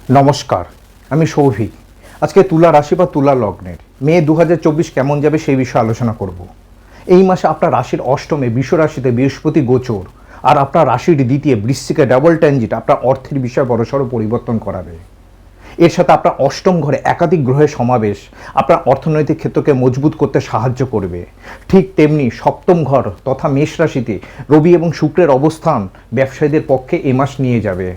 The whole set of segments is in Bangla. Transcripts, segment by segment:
নমস্কার, আমি সৌভিক। আজকে তুলা রাশি বা তুলা লগ্নের মে 2024 কেমন যাবে সেই বিষয়ে আলোচনা করব। এই মাসে আপনার রাশির অষ্টমে বৃষ রাশিতে বৃহস্পতি গোচর আর আপনার রাশির দ্বিতীয় বৃশ্চিকে ডাবল ট্রানজিট আপনার অর্থের বিষয়ে বড়সড় পরিবর্তন করাবে। এর সাথে আপনার অষ্টম ঘরে একাধিক গ্রহের সমাবেশ আপনার অর্থনৈতিক ক্ষেত্রকে মজবুত করতে সাহায্য করবে। ঠিক তেমনি সপ্তম ঘর তথা মেষ রাশিতে রবি এবং শুক্রের অবস্থান ব্যবসায়ীদের পক্ষে এ মাস নিয়ে যাবে।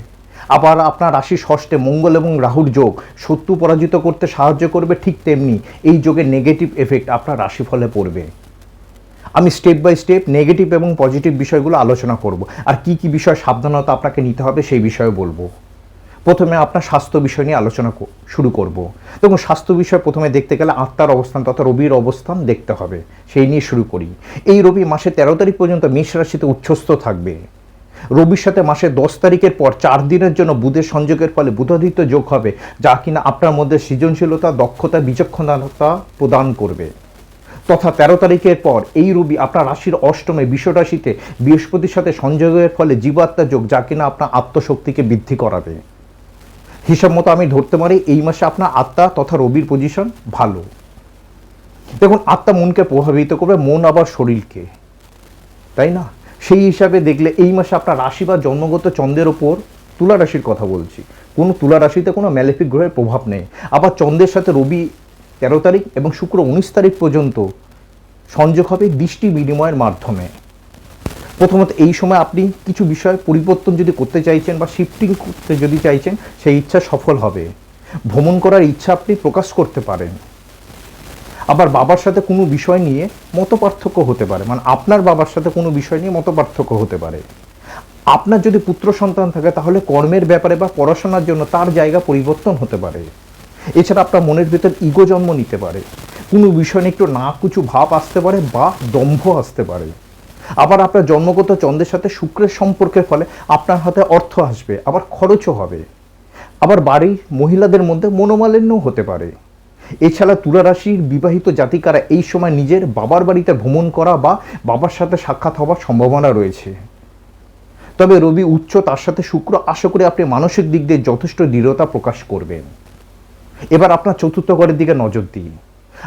আবার আপনার রাশির ষষ্ঠে মঙ্গল এবং রাহুর যোগ শত্রু পরাজিত করতে সাহায্য করবে। ঠিক তেমনি এই যোগের নেগেটিভ এফেক্ট আপনার রাশিফলে পড়বে। আমি স্টেপ বাই স্টেপ নেগেটিভ এবং পজিটিভ বিষয়গুলো আলোচনা করব, আর কি কি বিষয় সাবধানতা আপনাকে নিতে হবে সেই বিষয়ে বলবো। প্রথমে আপনার স্বাস্থ্য বিষয় নিয়ে আলোচনা শুরু করব। দেখুন, স্বাস্থ্য বিষয় প্রথমে দেখতে গেলে আত্মার অবস্থান তথা রবির অবস্থান দেখতে হবে। সেই নিয়ে শুরু করি। এই রবি মাসে 13 তারিখ পর্যন্ত মেষ রাশিতে উচ্ছ্বস্ত থাকবে। রবির সাথে মাসের 10 তারিখের পর 4 দিনের জন্য বুধের সংযোগের ফলে বুধাদিত্য যোগ হবে, যা কিনা আপনার মধ্যে সৃজনশীলতা, দক্ষতা, বিচক্ষণতা প্রদান করবে। তথা 13 তারিখের পর এই রবি আপনার রাশির অষ্টমে বৃষ রাশিতে বৃহস্পতির সাথে সংযোগের ফলে জীবাত্মা যোগ, যা কিনা আপনার আত্মশক্তিকে বৃদ্ধি করাবে। হিসাব মতো আমি ধরতে পারি এই মাসে আপনার আত্মা তথা রবির পজিশন ভালো। দেখুন, আত্মা মনকে প্রভাবিত করবে, মন আবার শরীরকে, তাই না? সেই হিসাবে দেখলে এই মাসে আপনার রাশি বা জন্মগত চন্দ্রের ওপর, তুলা রাশির কথা বলছি, কোনো তুলা রাশিতে কোনো ম্যালেফিক গ্রহের প্রভাব নেই। আবার চন্দ্রের সাথে রবি 13 তারিখ এবং শুক্র 19 তারিখ পর্যন্ত সংযোগ হবে দৃষ্টি বিনিময়ের মাধ্যমে। প্রথমত এই সময় আপনি কিছু বিষয় পরিবর্তন যদি করতে চাইছেন বা শিফটিং করতে যদি চাইছেন, সেই ইচ্ছা সফল হবে। ভ্রমণ করার ইচ্ছা আপনি প্রকাশ করতে পারেন। আবার বাবার সাথে কোনো বিষয় নিয়ে মতপার্থক্য হতে পারে, মানে আপনার বাবার সাথে কোনো বিষয় নিয়ে মতপার্থক্য হতে পারে। আপনার যদি পুত্র সন্তান থাকে তাহলে কর্মের ব্যাপারে বা পড়াশোনার জন্য তার জায়গা পরিবর্তন হতে পারে। এছাড়া আপনার মনের ভেতর ইগো জন্ম নিতে পারে, কোনো বিষয় নিয়ে একটু না কিছু ভাব আসতে পারে বা দম্ভ আসতে পারে। আবার আপনার জন্মগত চন্দ্রের সাথে শুক্রের সম্পর্কের ফলে আপনার হাতে অর্থ আসবে, আবার খরচও হবে। আবার বাড়ির মহিলাদের মধ্যে মনোমালিন্যও হতে পারে। এছাড়া তুলা রাশির বিবাহিত জাতিকারা এই সময় নিজের বাবার বাড়িতে ভ্রমণ করা বা বাবার সাথে সাক্ষাৎ হওয়ার সম্ভাবনা রয়েছে। তবে রবি উচ্চ, তার সাথে শুক্র, আশা করি আপনি মানসিক দিক দিয়ে যথেষ্ট দৃঢ়তা প্রকাশ করবেন। এবার আপনার চতুর্থ ঘরের দিকে নজর দিই।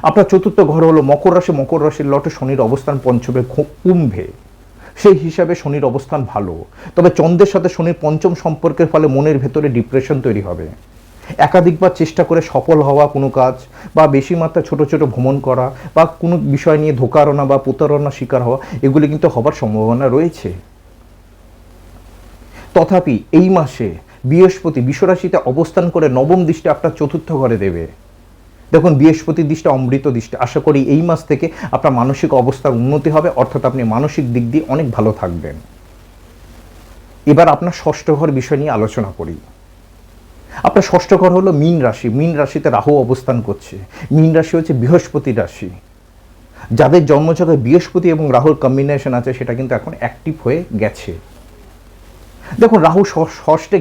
আপনার চতুর্থ ঘর হলো মকর রাশি। মকর রাশির লটে শনির অবস্থান পঞ্চমে কুম্ভে। সেই হিসাবে শনির অবস্থান ভালো। তবে চন্দ্রের সাথে শনির পঞ্চম সম্পর্কের ফলে মনের ভেতরে ডিপ্রেশন তৈরি হবে। একাধিকবার চেষ্টা করে সফল হওয়া কোনো কাজ বা বেশি মাত্রা ছোট ছোট ভ্রমণ করা বা কোনো বিষয় নিয়ে ধোঁকারণা বা প্রতারণা শিকার হওয়া, এগুলি কিন্তু হবার সম্ভাবনা রয়েছে। তথাপি এই মাসে বৃহস্পতি বিশ্বরাশিতে অবস্থান করে নবম দৃষ্টি আপনার চতুর্থ ঘরে দেবে। দেখুন, বৃহস্পতির দৃষ্টি অমৃত দৃষ্টি। আশা করি এই মাস থেকে আপনার মানসিক অবস্থার উন্নতি হবে, অর্থাৎ আপনি মানসিক দিক দিয়ে অনেক ভালো থাকবেন। এবার আপনার ষষ্ঠ ঘর বিষয় নিয়ে আলোচনা করি। আপনার ষষ্ঠ ঘর হলো মীন রাশি। মীন রাশিতে রাহু অবস্থান করছে। মীন রাশি হচ্ছে বৃহস্পতি রাশি। যাদের জন্মছকে বৃহস্পতি এবং রাহুর কম্বিনেশন আছে সেটা কিন্তু এখন অ্যাক্টিভ হয়ে গেছে। দেখুন, রাহু ষষ্ঠে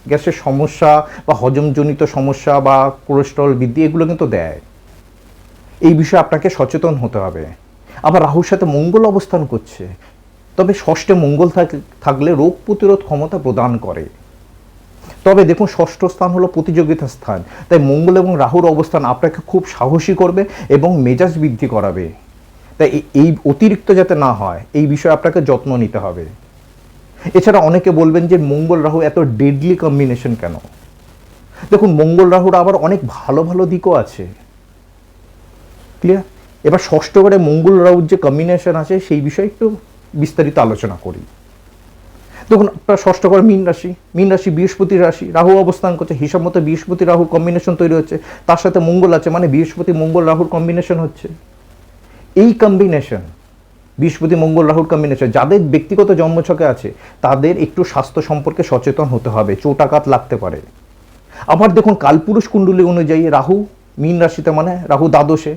গ্যাসের সমস্যা বা হজমজনিত সমস্যা বা কোলেস্টেরল বৃদ্ধি, এগুলো কিন্তু দেয়। এই বিষয়ে আপনাকে সচেতন হতে হবে। আবার রাহুর সাথে মঙ্গল অবস্থান করছে। তবে ষষ্ঠে মঙ্গল থাকলে রোগ প্রতিরোধ ক্ষমতা প্রদান করে। তবে দেখুন, ষষ্ঠ স্থান হলো প্রতিযোগিতার স্থান, তাই মঙ্গল এবং রাহুর অবস্থান আপনাকে খুব সাহসী করবে এবং মেজাজ বৃদ্ধি করাবে। তাই এই অতিরিক্ত যাতে না হয় এই বিষয়ে আপনাকে যত্ন নিতে হবে। এছাড়া অনেকে বলবেন যে মঙ্গল রাহু এত ডেডলি কম্বিনেশন কেন? দেখুন, মঙ্গল রাহুর আবার অনেক ভালো ভালো দিকও আছে। ক্লিয়ার? এবার ষষ্ঠ ঘরে মঙ্গল রাহুর যে কম্বিনেশন আছে সেই বিষয়ে একটু বিস্তারিত আলোচনা করি। দেখুন, আপনার ষষ্ঠ ঘর মীন রাশি। মীন রাশি বৃহস্পতি রাশি, রাহু অবস্থান করছে। হিসাব মতো বৃহস্পতি রাহুর কম্বিনেশন তৈরি হচ্ছে, তার সাথে মঙ্গল আছে, মানে বৃহস্পতি মঙ্গল রাহুর কম্বিনেশন হচ্ছে। এই কম্বিনেশন, বৃহস্পতি মঙ্গল রাহুর কম্বিনেশন, যাদের ব্যক্তিগত জন্মছকে আছে তাদের একটু স্বাস্থ্য সম্পর্কে সচেতন হতে হবে, চোটাঘাত লাগতে পারে। আবার দেখুন, কালপুরুষ কুণ্ডলী অনুযায়ী রাহু মীন রাশিতে, মানে রাহু দ্বাদশে,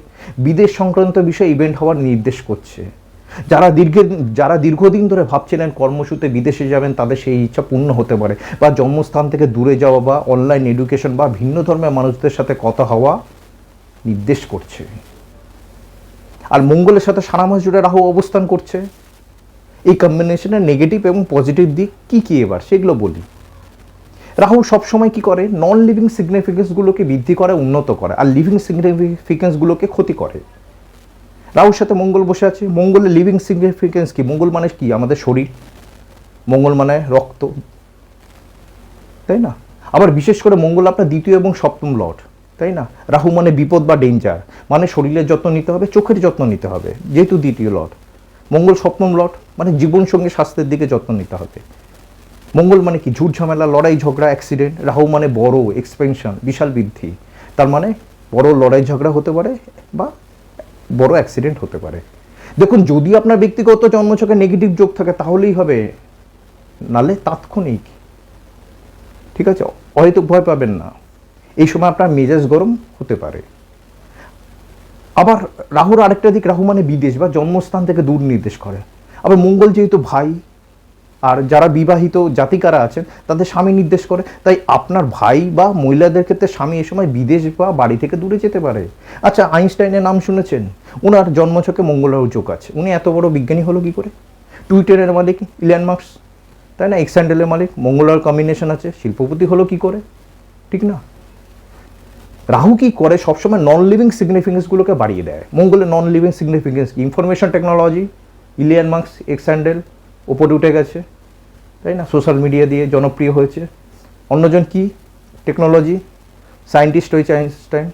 বিদেশ সংক্রান্ত বিষয়ে ইভেন্ট হওয়ার নির্দেশ করছে। যারা দীর্ঘদিন ধরে ভাবছিলেন কর্মসূত্রে বিদেশে যাবেন, তাদের সেই ইচ্ছা পূর্ণ হতে পারে, বা জন্মস্থান থেকে দূরে যাওয়া বা অনলাইন এডুকেশন বা ভিন্ন ধর্মের মানুষদের সাথে কথা হওয়া নির্দেশ করছে। আর মঙ্গলের সাথে সারা মাস জুড়ে রাহু অবস্থান করছে। এই কম্বিনেশনের নেগেটিভ এবং পজিটিভ দিক কি কি এবার সেগুলো বলি। রাহু সবসময় কি করে, নন লিভিং সিগনিফিকেন্সগুলোকে বৃদ্ধি করে, উন্নত করে, আর লিভিং সিগনিফিকেন্সগুলোকে ক্ষতি করে। রাহুর সাথে মঙ্গল বসে আছে। মঙ্গলের লিভিং সিগনিফিকেন্স কি? মঙ্গল মানে কি? আমাদের শরীর। মঙ্গল মানে রক্ত, তাই না? আবার বিশেষ করে মঙ্গল আপনার দ্বিতীয় এবং সপ্তম লর্ড, তাই না? রাহু মানে বিপদ বা ডেঞ্জার, মানে শরীরের যত্ন নিতে হবে, চোখের যত্ন নিতে হবে, যেহেতু দ্বিতীয় লর্ড। মঙ্গল সপ্তম লর্ড মানে জীবনসঙ্গী স্বাস্থ্যের দিকে যত্ন নিতে হবে। মঙ্গল মানে কি? ঝুট ঝামেলা, লড়াই ঝগড়া, অ্যাক্সিডেন্ট। রাহু মানে বড় এক্সপেনশন, বিশাল বৃদ্ধি। তার মানে বড় লড়াই ঝগড়া হতে পারে বা বড় অ্যাক্সিডেন্ট হতে পারে। দেখুন, যদি আপনার ব্যক্তিগত জন্মছকে নেগেটিভ যোগ থাকে তাহলেই হবে, নালে তাৎক্ষণিক। ঠিক আছে, হয়তো ভয় পাবেন না, এই সময় আপনার মেজাজ গরম হতে পারে। আবার রাহুর আরেকটা দিক, রাহু মানে বিদেশ বা জন্মস্থান থেকে দূর নির্দেশ করে। আবার মঙ্গল যেহেতু ভাই, আর যারা বিবাহিত জাতিকারা আছেন তাদের স্বামী নির্দেশ করে, তাই আপনার ভাই বা মহিলাদের ক্ষেত্রে স্বামী এ সময় বিদেশ বা বাড়ি থেকে দূরে যেতে পারে। আচ্ছা, আইনস্টাইনের নাম শুনেছেন? ওনার জন্মছকে মঙ্গল রাহু যোগ আছে। উনি এত বড় বিজ্ঞানী হলো কি করে? টুইটারের মালিক ইলন মাস্ক, তাই না? এক্সান্ডেলের মালিক। মঙ্গল আর কম্বিনেশন আছে, শিল্পপতি হলো কি করে? ঠিক না? রাহু কি করে? সবসময় নন লিভিং সিগনিফিকেন্সগুলোকে বাড়িয়ে দেয়। মঙ্গলের নন লিভিং সিগনিফিকেন্স কি? ইনফরমেশন টেকনোলজি, ইলিয়ান মাস্ক, এক্সান্ডেল ওপরে উঠে গেছে, তাই না? সোশ্যাল মিডিয়া দিয়ে জনপ্রিয় হয়েছে। অন্যজন কি? টেকনোলজি, সায়েন্টিস্ট হয়েছে আইনস্টাইন।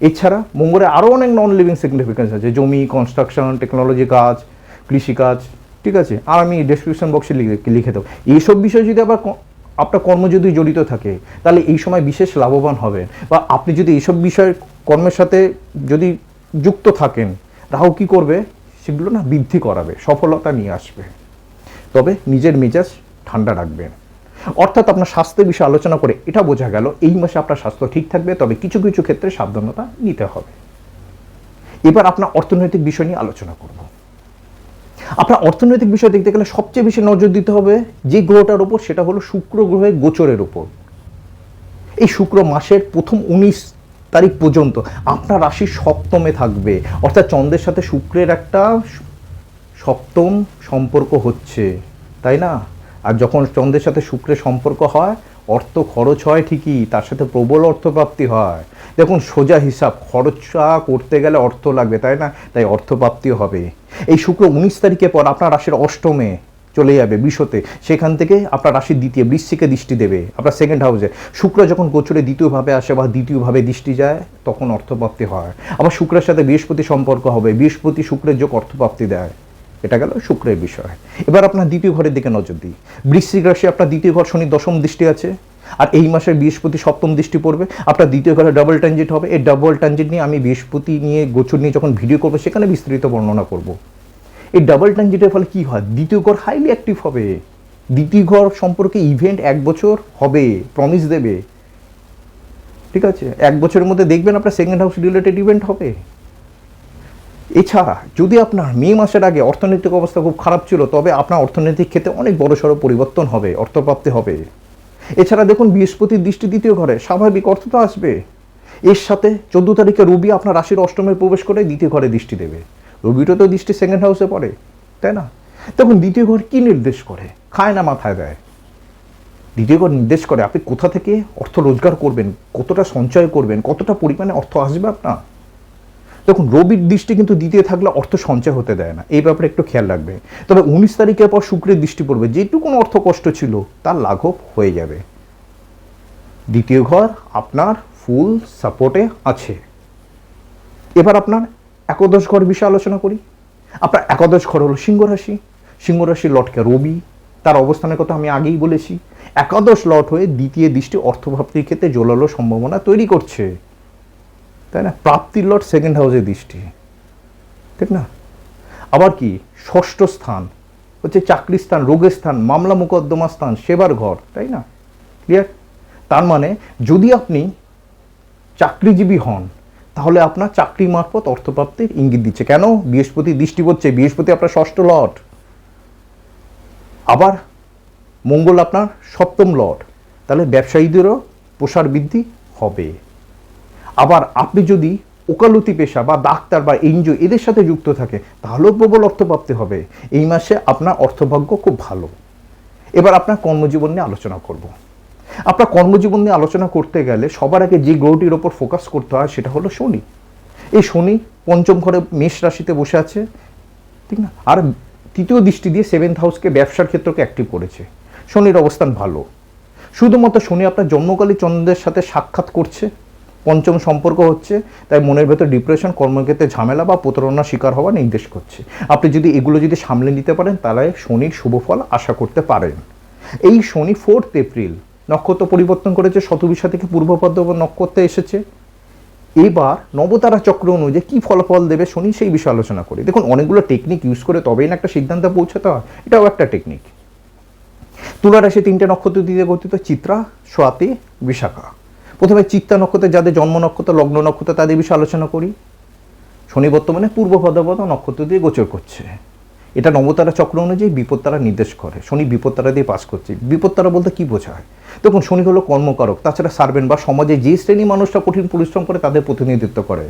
এছাড়া মঙ্গলে আরও অনেক নন লিভিং সিগনিফিকেন্স আছে, জমি, কনস্ট্রাকশন, টেকনোলজি কাজ, কৃষিকাজ। ঠিক আছে, আর আমি ডেসক্রিপশন বক্সে লিখে দেবো। এইসব বিষয় যদি আবার আপনার কর্ম যদি জড়িত থাকে তাহলে এই সময় বিশেষ লাভবান হবেন, বা আপনি যদি এইসব বিষয়ের কর্মের সাথে যদি যুক্ত থাকেন, রাহু কী করবে? সেগুলো না বৃদ্ধি করাবে, সফলতা নিয়ে আসবে। তবে নিজের মেজাজ ঠান্ডা রাখবেন। অর্থাৎ আপনার স্বাস্থ্যের বিষয়ে আলোচনা করে এটা বোঝা গেল এই মাসে আপনার স্বাস্থ্য ঠিক থাকবে, তবে কিছু কিছু ক্ষেত্রে সাবধানতা নিতে হবে। এবার আপনার অর্থনৈতিক বিষয় নিয়ে আলোচনা করব। আপনার অর্থনৈতিক বিষয় দেখতে গেলে সবচেয়ে বেশি নজর দিতে হবে যে গ্রহটার উপর, সেটা হলো শুক্র গ্রহের গোচরের উপর। এই শুক্র মাসের প্রথম 19 তারিখ পর্যন্ত আপনার রাশি সপ্তমে থাকবে, অর্থাৎ চন্দ্রের সাথে শুক্রের একটা সপ্তম সম্পর্ক হচ্ছে, তাই না? আর যখন চন্দ্রের সাথে শুক্রের সম্পর্ক হয়, অর্থ খরচ হয় ঠিকই, তার সাথে প্রবল অর্থপ্রাপ্তি হয়। দেখুন, সোজা হিসাব, খরচা করতে গেলে অর্থ লাগবে, তাই না? তাই অর্থপ্রাপ্তিও হবে। এই শুক্র 19 তারিখের পর আপনার রাশির অষ্টমে চলে যাবে, বিশ্বতে। সেখান থেকে আপনার রাশির দ্বিতীয় বৃশ্চিকে দৃষ্টি দেবে, আপনার সেকেন্ড হাউসে। শুক্র যখন গোচরে দ্বিতীয়ভাবে আসে বা দ্বিতীয়ভাবে দৃষ্টি যায়, তখন অর্থপ্রাপ্তি হয়। আবার শুক্রের সাথে বৃহস্পতি সম্পর্ক হবে, বৃহস্পতি শুক্রের যোগ অর্থপ্রাপ্তি দেয়। এটা গেল শুক্রের বিষয়। এবার আপনার দ্বিতীয় ঘরের দিকে নজর দিই। বৃশ্চিক রাশি, আপনার দ্বিতীয় ঘর, শনির দশম দৃষ্টি আছে, আর এই মাসে বৃহস্পতি সপ্তম দৃষ্টি পড়বে। আপনার দ্বিতীয় ঘরে ডাবল ট্রানজিট হবে। এই ডাবল ট্রানজিট নিয়ে আমি বৃহস্পতি নিয়ে গোচর নিয়ে যখন ভিডিও করবো সেখানে বিস্তারিত বর্ণনা করব। এই ডাবল ট্রানজিটের ফলে কী হয়? দ্বিতীয় ঘর হাইলি অ্যাক্টিভ হবে। দ্বিতীয় ঘর সম্পর্কে ইভেন্ট 1 বছর হবে, প্রমিস দেবে। ঠিক আছে, 1 বছরের মধ্যে দেখবেন আপনার সেকেন্ড হাউস রিলেটেড ইভেন্ট হবে। এছাড়া যদি আপনার মে মাসের আগে অর্থনৈতিক অবস্থা খুব খারাপ ছিল, তবে আপনার অর্থনৈতিক ক্ষেত্রে অনেক বড়সড় পরিবর্তন হবে, অর্থপ্রাপ্তি হবে। এছাড়া দেখুন, বৃহস্পতির দৃষ্টি দ্বিতীয় ঘরে, স্বাভাবিক অর্থ তো আসবে। এর সাথে 14 তারিখে রবি আপনার রাশির অষ্টমে প্রবেশ করে দ্বিতীয় ঘরে দৃষ্টি দেবে। রবিরও তো দৃষ্টি সেকেন্ড হাউসে পড়ে, তাই না? তখন দ্বিতীয় ঘর কি নির্দেশ করে? খায় না মাথায় দেয়। দ্বিতীয় ঘর নির্দেশ করে আপনি কোথা থেকে অর্থ রোজগার করবেন, কতটা সঞ্চয় করবেন, কতটা পরিমাণে অর্থ আসবে আপনার। দেখুন, রবির দৃষ্টি কিন্তু দ্বিতীয় থাকলে অর্থ সঞ্চয় হতে দেয় না, এই ব্যাপারে একটু খেয়াল রাখবে। তবে 19 তারিখের পর শুক্রের দৃষ্টি পড়বে, যেটুকুন অর্থ কষ্ট ছিল তার লাঘব হয়ে যাবে। দ্বিতীয় ঘর আপনার ফুল সাপোর্টে আছে। এবার আপনার একাদশ ঘর বিষয়ে আলোচনা করি। আপনার একাদশ ঘর হলো সিংহ রাশি। সিংহ রাশির লটকে রবি, তার অবস্থানের কথা আমি আগেই বলেছি। একাদশ লট হয়ে দ্বিতীয় দৃষ্টি অর্থপ্রাপ্তির ক্ষেত্রে জোরালো সম্ভাবনা তৈরি করছে, তাই না? প্রাপ্তির লট সেকেন্ড হাউসে দৃষ্টি, ঠিক না? আবার কি, ষষ্ঠ স্থান হচ্ছে চাকরি স্থান, রোগের স্থান, মামলা মোকদ্দমা স্থান, সেবার ঘর, তাই না? ক্লিয়ার? তার মানে যদি আপনি চাকরিজীবী হন তাহলে আপনার চাকরি মারফত অর্থপ্রাপ্তির ইঙ্গিত দিচ্ছে। কেন? বৃহস্পতি দৃষ্টি পড়ছে, বৃহস্পতি আপনার ষষ্ঠ লট, আবার মঙ্গল আপনার সপ্তম লট, তাহলে ব্যবসায়ীদেরও প্রসার বৃদ্ধি হবে। আবার আপনি যদি ওকালতি পেশা বা ডাক্তার বা এনজিও এদের সাথে যুক্ত থাকে তাহলেও প্রবল অর্থপ্রাপ্তি হবে। এই মাসে আপনার অর্থভাগ্য খুব ভালো। এবার আপনার কর্মজীবন নিয়ে আলোচনা করব। আপনার কর্মজীবন নিয়ে আলোচনা করতে গেলে সবার আগে যে গ্রহটির ওপর ফোকাস করতে হয় সেটা হলো শনি। এই শনি পঞ্চম ঘরে মেষ রাশিতে বসে আছে, ঠিক না? আর তৃতীয় দৃষ্টি দিয়ে 7th হাউসকে, ব্যবসার ক্ষেত্রকে অ্যাক্টিভ করেছে। শনির অবস্থান ভালো। শুধুমাত্র শনি আপনার জন্মকালী চন্দ্রের সাথে সাক্ষাৎ করছে, পঞ্চম সম্পর্ক হচ্ছে, তাই মনের ভেতর ডিপ্রেশন, কর্মক্ষেত্রে ঝামেলা বা প্রতারণার শিকার হওয়া নির্দেশ করছে। আপনি যদি এগুলো যদি সামলে নিতে পারেন তাহলে শনির শুভ ফল আশা করতে পারেন। এই শনি 4 এপ্রিল নক্ষত্র পরিবর্তন করেছে, শতবিশা থেকে পূর্ব ভাদ্রপদ নক্ষত্রে এসেছে। এবার নবতারা চক্র অনুযায়ী কী ফলাফল দেবে শনি সেই বিষয়ে আলোচনা করি। দেখুন, অনেকগুলো টেকনিক ইউজ করে তবেই না একটা সিদ্ধান্তে পৌঁছাতে হয়, এটাও একটা টেকনিক। তুলা রাশি 3টে নক্ষত্র দিয়ে গঠিত, চিত্রা, স্বাতি, বিশাখা। প্রথমে চিত্তা নক্ষত্রে যাদের জন্ম নক্ষত্র, লগ্ন নক্ষত্র, তাদের বিষয়ে আলোচনা করি। শনি বর্তমানে পূর্ব ভাদ্রপদ নক্ষত্র দিয়ে গোচর করছে। এটা নবতারা চক্র অনুযায়ী বিপত্তারা নির্দেশ করে। শনি বিপত্তারা দিয়ে পাস করছে। বিপত্তারা বলতে কী বোঝায়? দেখুন, শনি হলো কর্মকারক, তাছাড়া সার্ভেন্ট বা সমাজে যে শ্রেণী মানুষরা কঠিন পরিশ্রম করে তাদের প্রতিনিধিত্ব করে।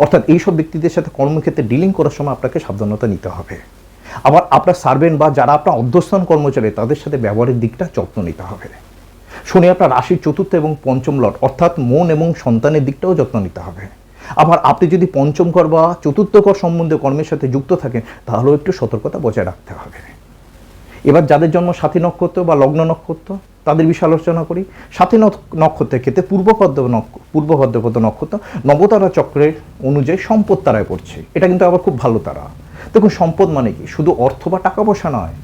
অর্থাৎ এইসব ব্যক্তিদের সাথে কর্মক্ষেত্রে ডিলিং করার সময় আপনাকে সাবধানতা নিতে হবে। আবার আপনার সার্ভেন্ট বা যারা আপনার অধ্যস্থান কর্মচারী তাদের সাথে ব্যবহারের দিকটা যত্ন নিতে হবে। শনি আপনার রাশির চতুর্থ এবং পঞ্চম লট, অর্থাৎ মন এবং সন্তানের দিকটাও যত্ন নিতে হবে। আবার আপনি যদি পঞ্চম ঘর বা চতুর্থ ঘর সম্বন্ধে কর্মের সাথে যুক্ত থাকেন তাহলেও একটু সতর্কতা বজায় রাখতে হবে। এবার যাদের জন্ম সাথী নক্ষত্র বা লগ্ন নক্ষত্র তাদের বিষয়ে আলোচনা করি। সাথী নক্ষত্রের ক্ষেত্রে পূর্ব ভাদ্রপদ নক্ষত্র নবতারা চক্রের অনুযায়ী সম্পদ তারায় পড়ছে। এটা কিন্তু আবার খুব ভালো তারা। দেখুন, সম্পদ মানে কি? শুধু অর্থ বা টাকা পয়সা নয়,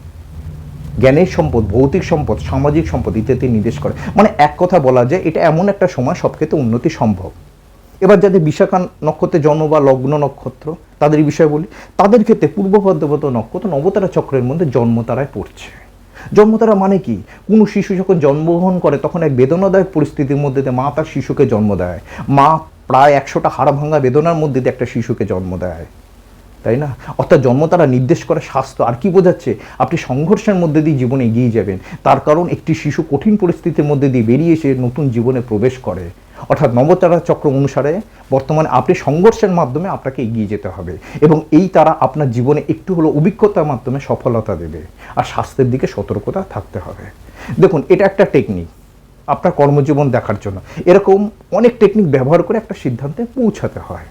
জ্ঞানের সম্পদ, ভৌতিক সম্পদ, সামাজিক সম্পদ ইত্যাদি নির্দেশ করে। মানে এক কথা বলা যায় এটা এমন একটা সময় সব ক্ষেত্রে উন্নতি সম্ভব। এবার যাদের বিশাখা নক্ষত্রে জন্ম বা লগ্ন নক্ষত্র তাদের বিষয়ে বলি। তাদের ক্ষেত্রে পূর্ব ভাদ্রপদ নক্ষত্র নবতারা চক্রের মধ্যে জন্মতারায় পড়ছে। জন্মতারা মানে কি? কোনো শিশু যখন জন্মগ্রহণ করে তখন এক বেদনাদায়ক পরিস্থিতির মধ্যে দিয়ে মা তার শিশুকে জন্ম দেয়। মা প্রায় 100টা হাড় ভাঙা বেদনার মধ্যে দিয়ে একটা শিশুকে জন্ম দেয়, তাই না? অর্থাৎ জন্ম তারা নির্দেশ করে স্বাস্থ্য। আর কি বোঝাচ্ছে? আপনি সংঘর্ষের মধ্যে দিয়ে জীবনে এগিয়ে যাবেন। তার কারণ একটি শিশু কঠিন পরিস্থিতির মধ্যে দিয়ে বেরিয়ে এসে নতুন জীবনে প্রবেশ করে। অর্থাৎ নবতারা চক্র অনুসারে বর্তমানে আপনি সংঘর্ষের মাধ্যমে আপনাকে এগিয়ে যেতে হবে এবং এই তারা আপনার জীবনে একটু হলো অভিজ্ঞতার মাধ্যমে সফলতা দেবে। আর স্বাস্থ্যের দিকে সতর্কতা থাকতে হবে। দেখুন, এটা একটা টেকনিক আপনার কর্মজীবন দেখার জন্য। এরকম অনেক টেকনিক ব্যবহার করে একটা সিদ্ধান্তে পৌঁছাতে হয়।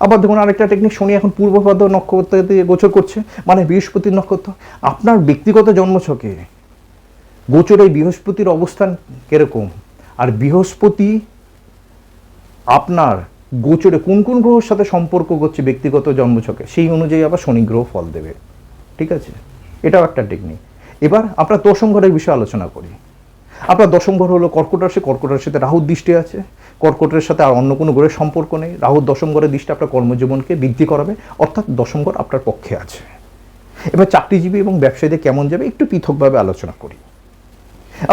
আবার দেখুন, আরেকটা টেকনিক, শনি এখন পূর্ব ভাদ্র নক্ষত্র দিয়ে গোচর করছে, মানে বৃহস্পতির নক্ষত্র। আপনার ব্যক্তিগত জন্মছকে গোচরে বৃহস্পতির অবস্থান কিরকম, আর বৃহস্পতি আপনার গোচরে কোন কোন গ্রহের সাথে সম্পর্ক করছে ব্যক্তিগত জন্মছকে, সেই অনুযায়ী আবার শনি গ্রহ ফল দেবে। ঠিক আছে, এটাও একটা টেকনিক। এবার আপনার দশম ঘরের বিষয়ে আলোচনা করি। আপনার দশম ঘর হলো কর্কট রাশি। কর্কট রাশিতে রাহুর দৃষ্টি আছে। কর্কটের সাথে আর অন্য কোনো গ্রহের সম্পর্ক নেই। রাহুর দশম ঘরের দৃষ্টি আপনার কর্মজীবনকে বৃদ্ধি করাবে, অর্থাৎ দশম ঘর আপনার পক্ষে আছে। এবার চাকরিজীবী এবং ব্যবসায়ীদের কেমন যাবে একটু পৃথকভাবে আলোচনা করি।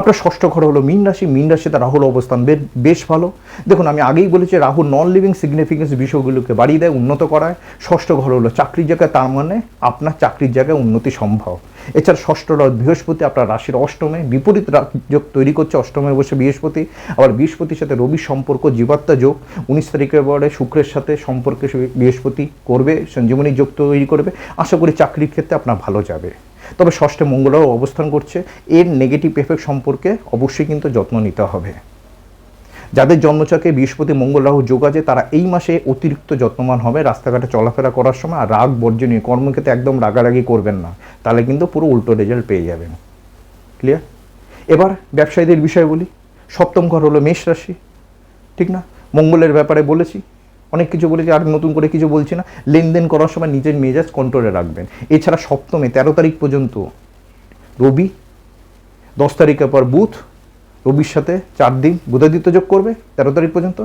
আপনার ষষ্ঠ ঘর হলো মীন রাশি। মীন রাশিতে রাহুর অবস্থান বেশ ভালো। দেখুন, আমি আগেই বলেছি রাহু নন লিভিং সিগনিফিকেন্স বিষয়গুলোকে বাড়িয়ে দেয়, উন্নত করায়। ষষ্ঠ ঘর হলো চাকরির জায়গায়, তার মানে আপনার চাকরির জায়গায় উন্নতি সম্ভব। এছাড়া ষষ্ঠ বৃহস্পতি আপনার রাশির অষ্টমে বিপরীত যোগ তৈরি করছে। অষ্টমে বসে বৃহস্পতি, আবার বৃহস্পতির সাথে রবির সম্পর্ক জীবাত্মা যোগ। 19 তারিখের পরে শুক্রের সাথে সম্পর্কে বৃহস্পতি করবে, সঞ্জীবনী যোগ তৈরি করবে। আশা করি চাকরির ক্ষেত্রে আপনার ভালো যাবে। তবে ষষ্ঠে মঙ্গলও অবস্থান করছে, এর নেগেটিভ এফেক্ট সম্পর্কে অবশ্যই কিন্তু যত্ন নিতে হবে। যাদের জন্মছকে বৃহস্পতি মঙ্গল রাহু যোগ আছে তারা এই মাসে অতিরিক্ত যত্নবান হবে রাস্তাঘাটে চলাফেরা করার সময়। আর রাগ বর্জনীয়, কর্মক্ষেত্রে একদম রাগারাগি করবেন না, তাহলে কিন্তু পুরো উল্টো রেজাল্ট পেয়ে যাবেন। ক্লিয়ার? এবার ব্যবসায়ীদের বিষয়ে বলি। সপ্তম ঘর হলো মেষ রাশি, ঠিক না? মঙ্গলের ব্যাপারে বলেছি, অনেক কিছু বলেছি, আর নতুন করে কিছু বলছি না। লেনদেন করার সময় নিজের মেজাজ কন্ট্রোলে রাখবেন। এছাড়া সপ্তমে 13 তারিখ পর্যন্ত রবি, 10 তারিখের পর বুধ, রবির সাথে 4 দিন বুধাদিত্য যোগ করবে 13 তারিখ পর্যন্ত।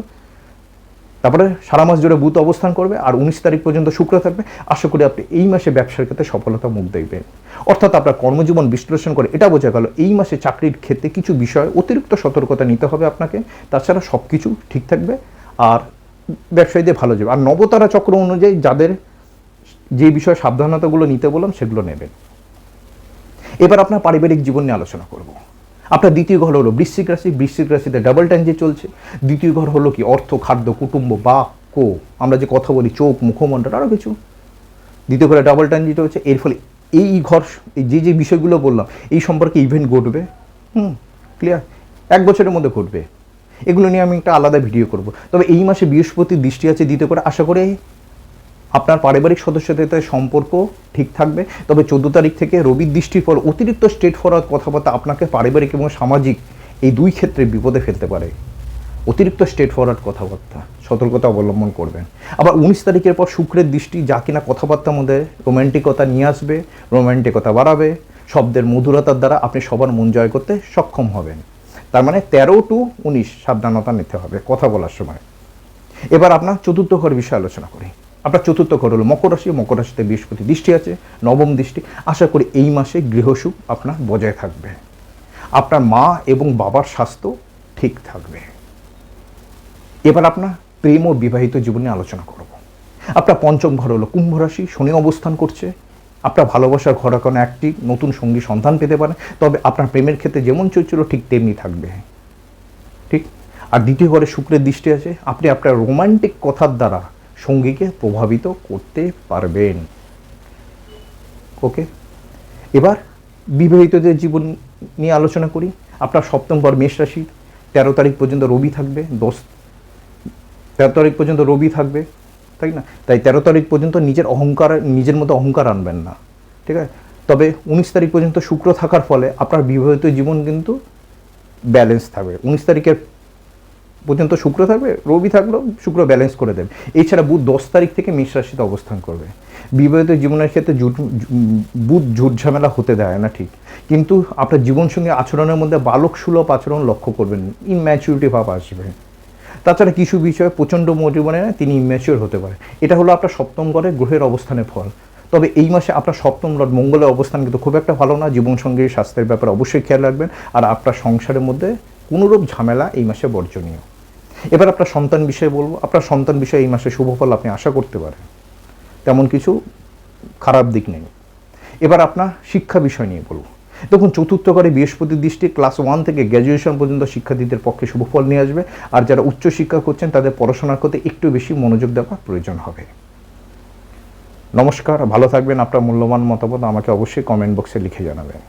তারপরে সারা মাস জুড়ে বুধ অবস্থান করবে, আর 19 তারিখ পর্যন্ত শুক্র থাকবে। আশা করি আপনি এই মাসে ব্যবসার ক্ষেত্রে সফলতা মুখ দেখবেন। অর্থাৎ আপনার কর্মজীবন বিশ্লেষণ করে এটা বোঝা গেল এই মাসে চাকরির ক্ষেত্রে কিছু বিষয়ে অতিরিক্ত সতর্কতা নিতে হবে আপনাকে। তাছাড়া সব কিছু ঠিক থাকবে আর ব্যবসায়ীদের ভালো যাবে। আর নবতারা চক্র অনুযায়ী যাদের যে বিষয়ে সাবধানতাগুলো নিতে বললাম সেগুলো নেবেন। এবার আপনার পারিবারিক জীবন নিয়ে আলোচনা করব। আপনার দ্বিতীয় ঘর হলো বৃশ্চিক রাশি। বৃশ্চিক রাশিতে ডাবল ট্রানজিট চলছে। দ্বিতীয় ঘর হলো কি অর্থ, খাদ্য, কুটুম্ব, বাক্য, আমরা যে কথা বলি, চোখ, মুখমণ্ডল, আরও কিছু। দ্বিতীয় ঘরে ডাবল ট্রানজিট হচ্ছে। এর ফলে এই ঘর, যে যে বিষয়গুলো বললাম এই সম্পর্কে ইভেন্ট ঘটবে। ক্লিয়ার? 1 বছরের মধ্যে ঘটবে। এগুলো নিয়ে আমি একটা আলাদা ভিডিও করব। তবে এই মাসে বৃহস্পতির দৃষ্টি আছে দ্বিতীয় করে, আশা করি আপনার পারিবারিক সদস্যদের সাথে সম্পর্ক ঠিক থাকবে। তবে 14 তারিখ থেকে রবির দৃষ্টির পর অতিরিক্ত স্ট্রেট ফরওয়ার্ড কথাবার্তা আপনাকে পারিবারিক এবং সামাজিক এই দুই ক্ষেত্রে বিপদে ফেলতে পারে। অতিরিক্ত স্ট্রেট ফরওয়ার্ড কথাবার্তা সতর্কতা অবলম্বন করবেন। আবার 19 তারিখের পর শুক্রের দৃষ্টি, যা কিনা কথাবার্তার মধ্যে রোম্যান্টিকতা নিয়ে আসবে, রোম্যান্টিকতা বাড়াবে, শব্দের মধুরতার দ্বারা আপনি সবার মন জয় করতে সক্ষম হবেন। তার মানে 13 টু 19 সাবধানতা নিতে হবে কথা বলার সময়। এবার আপনার চতুর্থ ঘর বিষয়ে আলোচনা করি। আপনার চতুর্থ ঘর হলো মকর রাশি। মকর রাশিতে বৃহস্পতি দৃষ্টি আছে, নবম দৃষ্টি। আশা করি এই মাসে গৃহসুখ আপনার বজায় থাকবে। আপনার মা এবং বাবার স্বাস্থ্য ঠিক থাকবে। এবার আপনার প্রেম ও বিবাহিত জীবনে আলোচনা করব। আপনার পঞ্চম ঘর হলো কুম্ভ রাশি। শনি অবস্থান করছে। আপনার ভালোবাসার ঘর এখন একটি নতুন সঙ্গী সন্ধান পেতে পারে। তবে আপনার প্রেমের ক্ষেত্রে যেমন চলছিল ঠিক তেমনি থাকবে, ঠিক। আর দ্বিতীয় ঘরে শুক্রের দৃষ্টি আছে। আপনি আপনার রোমান্টিক কথার দ্বারা সঙ্গীকে প্রভাবিত করতে পারবেন। ওকে, এবার বিবাহিতদের জীবন নিয়ে আলোচনা করি। আপনার সপ্তম ঘর মেষ রাশি। 13 তারিখ পর্যন্ত রবি থাকবে। 13 তারিখ পর্যন্ত রবি থাকবে, তাই না? তাই 13 তারিখ পর্যন্ত নিজের মধ্যে অহংকার আনবেন না, ঠিক আছে? তবে 19 তারিখ পর্যন্ত শুক্র থাকার ফলে আপনার বিবাহিত জীবন কিন্তু ব্যালেন্স থাকবে। 19 তারিখের পর্যন্ত শুক্র থাকবে, রবি থাকলেও শুক্র ব্যালেন্স করে দেবে। এছাড়া বুধ 10 তারিখ থেকে মেষ রাশিতে অবস্থান করবে। বিবাহিত জীবনের ক্ষেত্রে বুধ ঝুট ঝামেলা হতে দেয় না, ঠিক, কিন্তু আপনার জীবনসঙ্গী আচরণের মধ্যে বালক সুলভ আচরণ লক্ষ্য করবেন, ইনম্যাচুরিটি ভাব আসবে। তাছাড়া কিছু বিষয়ে প্রচণ্ড মোটিভনে তিনি ইম্যাচিওর হতে পারে। এটা হলো আপনার সপ্তম ঘরে গ্রহের অবস্থানের ফল। তবে এই মাসে আপনার সপ্তম লর্ড মঙ্গলের অবস্থান কিন্তু খুব একটা ভালো না। জীবনসঙ্গীর স্বাস্থ্যের ব্যাপারে অবশ্যই খেয়াল রাখবেন। আর আপনার সংসারের মধ্যে কোনোরূপ ঝামেলা এই মাসে বর্জনীয়। এবার আপনার সন্তান বিষয়ে বলবো। আপনার সন্তান বিষয়ে এই মাসে শুভ ফল আপনি আশা করতে পারেন, তেমন কিছু খারাপ দিক নেই। এবার আপনার শিক্ষা বিষয় নিয়ে বলবো। দেখুন, চতুর্থ ঘরে বৃহস্পতির দৃষ্টি ক্লাস 1 থেকে গ্র্যাজুয়েশন পর্যন্ত শিক্ষার্থীদের পক্ষে শুভ ফল নিয়ে আসবে। আর যারা উচ্চশিক্ষা করছেন তাদের পড়াশোনার প্রতি একটু বেশি মনোযোগ দেওয়া প্রয়োজন হবে। নমস্কার, ভালো থাকবেন। আপনার মূল্যবান মতামত আমাকে অবশ্যই কমেন্ট বক্সে লিখে জানাবেন।